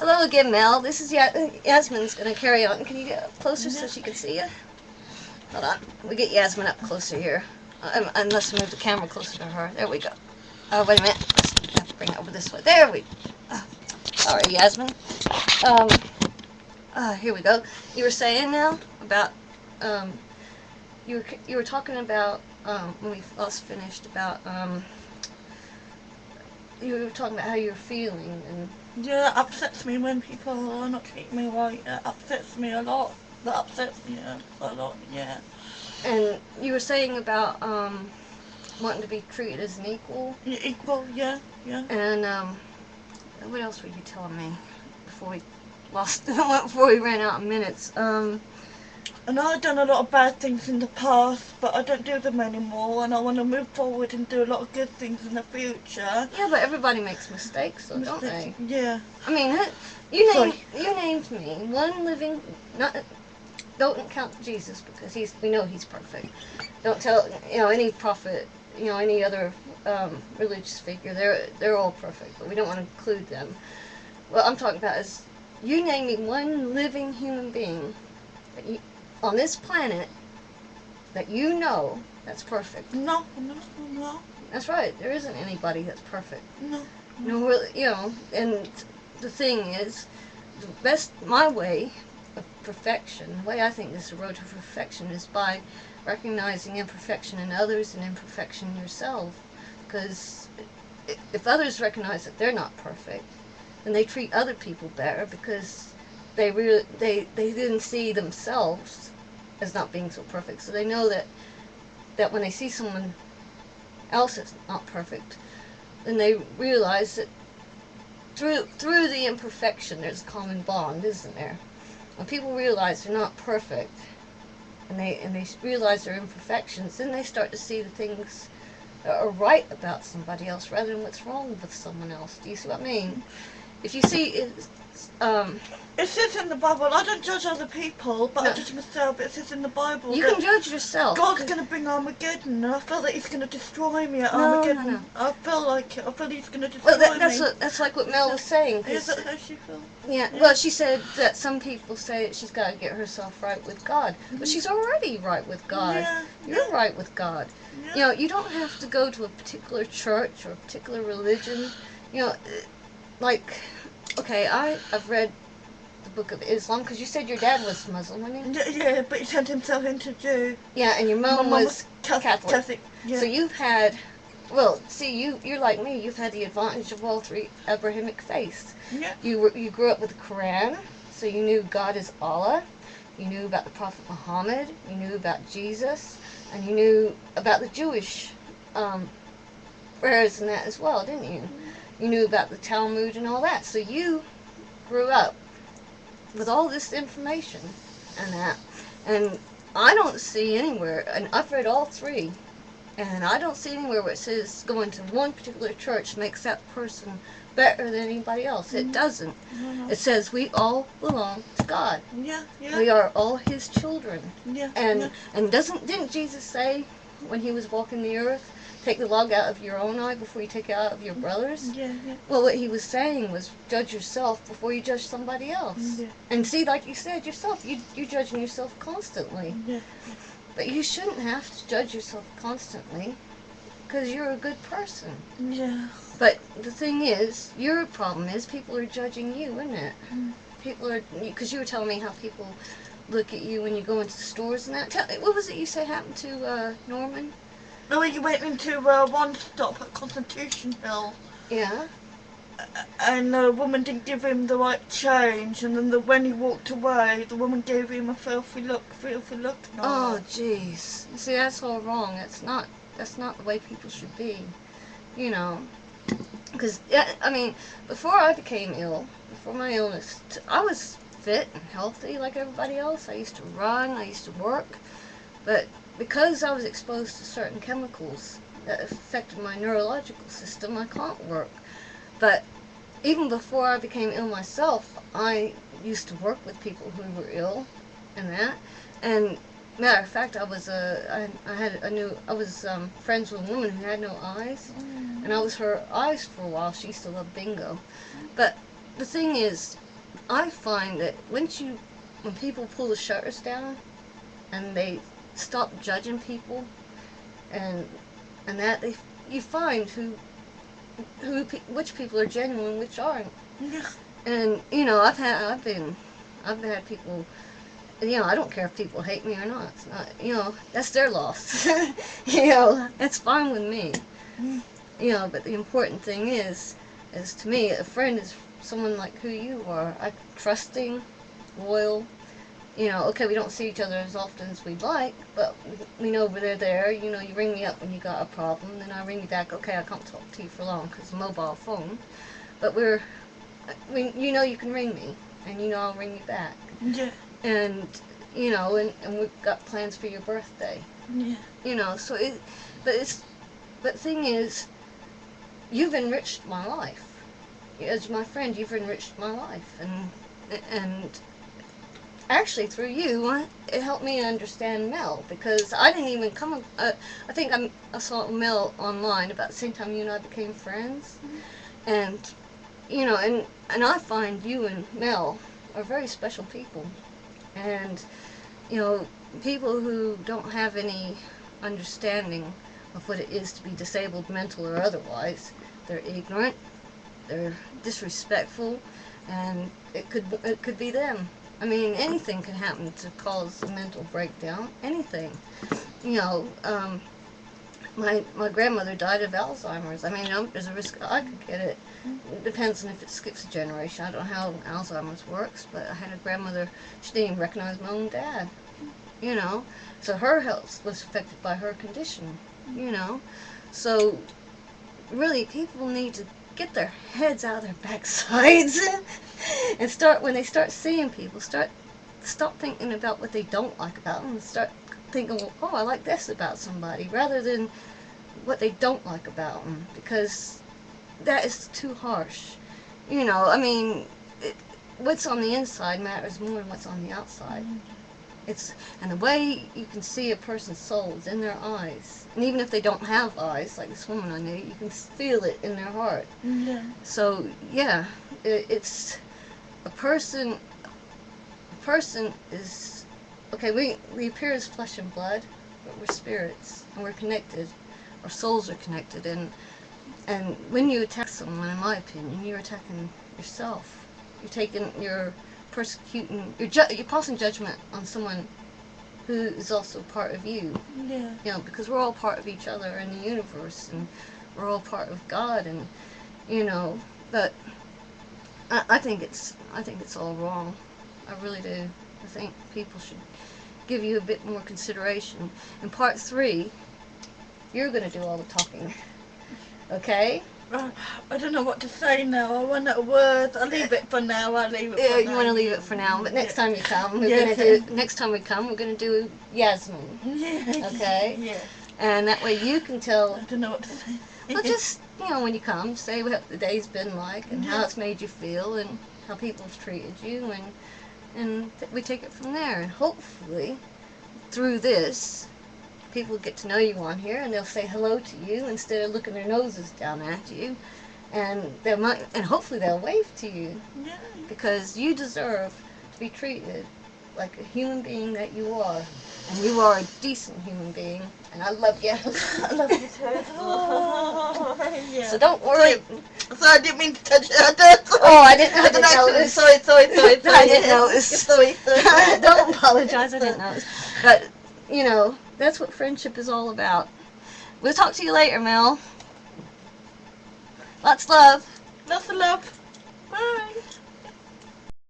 Hello again, Mel. This is Yasmine's going to carry on. Can you get up closer so she can see you? Hold on. We get Yasmine up closer here. Unless I move the camera closer to her. There we go. Oh, wait a minute. I have to bring it over this way. There we go. Sorry, Yasmine. Here we go. You were saying now about, you were talking about, when we last finished, about, you were talking about how you were feeling, and yeah, it upsets me when people are not treating me right. It upsets me a lot. That upsets me a lot, yeah. And you were saying about wanting to be treated as an equal. Equal, yeah. And what else were you telling me before we before we ran out of minutes? And I've done a lot of bad things in the past, but I don't do them anymore, and I want to move forward and do a lot of good things in the future. Yeah, but everybody makes mistakes, so don't they? Yeah. I mean, you named me one living. Don't count Jesus because we know he's perfect. Don't tell any prophet, any other religious figure. They're all perfect, but we don't want to include them. What I'm talking about is you name me one living human being on this planet that you know that's perfect. No. That's right. There isn't anybody that's perfect. No. No, really, and the thing is, my way of perfection, the way I think this is a road to perfection, is by recognizing imperfection in others and imperfection in yourself. Because if others recognize that they're not perfect, then they treat other people better because they didn't see themselves as not being so perfect. So they know that when they see someone else that's not perfect, then they realize that through the imperfection there's a common bond, isn't there? When people realize they're not perfect and they realize their imperfections, then they start to see the things that are right about somebody else rather than what's wrong with someone else. Do you see what I mean? If you see it says in the Bible, I don't judge other people, but I judge myself. It says in the Bible you can judge yourself. God's going to bring Armageddon, and I feel that he's going to destroy me at Armageddon. No. I feel like it. I feel he's going to destroy me. Well, that's like what Mel was saying. Is that how she feels? Yeah, well, she said that some people say that she's got to get herself right with God. But she's already right with God. Yeah. You're right with God. Yeah. You don't have to go to a particular church or a particular religion. Like, okay, I've read the Book of Islam, because you said your dad was Muslim, wasn't he? Yeah, but he turned himself into Jew. Yeah, and your mom was Catholic. Yeah. So you've had, well, see, you're like me. You've had the advantage of all three Abrahamic faiths. Yeah. You grew up with the Quran, so you knew God is Allah. You knew about the Prophet Muhammad. You knew about Jesus, and you knew about the Jewish prayers and that as well, didn't you? You knew about the Talmud and all that. So you grew up with all this information and that. And I don't see anywhere, and I've read all three, and I don't see anywhere where it says going to one particular church makes that person better than anybody else. It doesn't. It says we all belong to God. Yeah. We are all his children. Yeah. And didn't Jesus say when he was walking the earth, take the log out of your own eye before you take it out of your brother's? Yeah. Well, what he was saying was judge yourself before you judge somebody else. Yeah. And see, like you said yourself, you're judging yourself constantly. Yeah. But you shouldn't have to judge yourself constantly because you're a good person. Yeah. But the thing is, your problem is people are judging you, isn't it? People are, because you were telling me how people look at you when you go into the stores and that. What was it you said happened to Norman? No, he went into one stop at Constitution Hill. Yeah. And the woman didn't give him the right change, and then when he walked away, the woman gave him a filthy look. Oh, jeez. See, that's all wrong. That's not the way people should be. Because, I mean, before I became ill, before my illness, I was fit and healthy like everybody else. I used to run, I used to work, but because I was exposed to certain chemicals that affected my neurological system, I can't work. But even before I became ill myself, I used to work with people who were ill and that. And matter of fact, I was friends with a woman who had no eyes, and I was her eyes for a while. She used to love bingo. But the thing is, I find that when people pull the shutters down and they stop judging people, and that you find which people are genuine, which aren't. Yeah. And I've had people. I don't care if people hate me or not. It's not, that's their loss. That's fine with me. But the important thing is to me, a friend is someone like who you are. Trusting, loyal. Okay, we don't see each other as often as we'd like, but we know they're there. You ring me up when you got a problem, then I ring you back. Okay, I can't talk to you for long because mobile phone. But you can ring me, and I'll ring you back. Yeah. And and we've got plans for your birthday. Yeah. So but the thing is, you've enriched my life. As my friend, you've enriched my life, and actually through you, it helped me understand Mel, because I didn't even come. I think I saw Mel online about the same time you and I became friends, and and I find you and Mel are very special people, and people who don't have any understanding of what it is to be disabled, mental or otherwise. They're ignorant, they're disrespectful, and it could be them. I mean, anything can happen to cause a mental breakdown. Anything. My grandmother died of Alzheimer's. I mean, there's a risk I could get it. It depends on if it skips a generation. I don't know how Alzheimer's works, but I had a grandmother, she didn't even recognize my own dad. So her health was affected by her condition. So really, people need to get their heads out of their backsides and when they start seeing people, stop thinking about what they don't like about them, and start thinking, well, oh, I like this about somebody, rather than what they don't like about them, because that is too harsh. I mean, what's on the inside matters more than what's on the outside. And the way you can see a person's soul is in their eyes. And even if they don't have eyes, like this woman I knew, you can feel it in their heart. Yeah. So, yeah, it's a person is, okay, we appear as flesh and blood, but we're spirits, and we're connected. Our souls are connected, and when you attack someone, in my opinion, you're attacking yourself. You're passing judgment on someone who is also part of you. Yeah. Because we're all part of each other in the universe, and we're all part of God, and but I think it's all wrong. I really do. I think people should give you a bit more consideration. In part 3, you're going to do all the talking. Okay? I don't know what to say now. I run out of words. I'll leave it for now. Yeah, you want to leave it for now. But next time you come, next time we come, we're going to do Yasmine. Yeah. Okay? Yeah. And that way you can tell. I don't know what to say. Well, just, when you come, say what the day's been like, and how it's made you feel, and how people have treated you, and we take it from there. And hopefully, through this, people get to know you on here, and they'll say hello to you instead of looking their noses down at you, and hopefully they'll wave to you, because you deserve to be treated like a human being that you are, and you are a decent human being, and I love you. I love you too. Oh, yeah. So don't worry. So I didn't mean to touch it. I didn't notice. Sorry. I didn't notice. Sorry. Don't apologize. I didn't notice. But that's what friendship is all about. We'll talk to you later, Mel. Lots of love. Lots of love. Bye.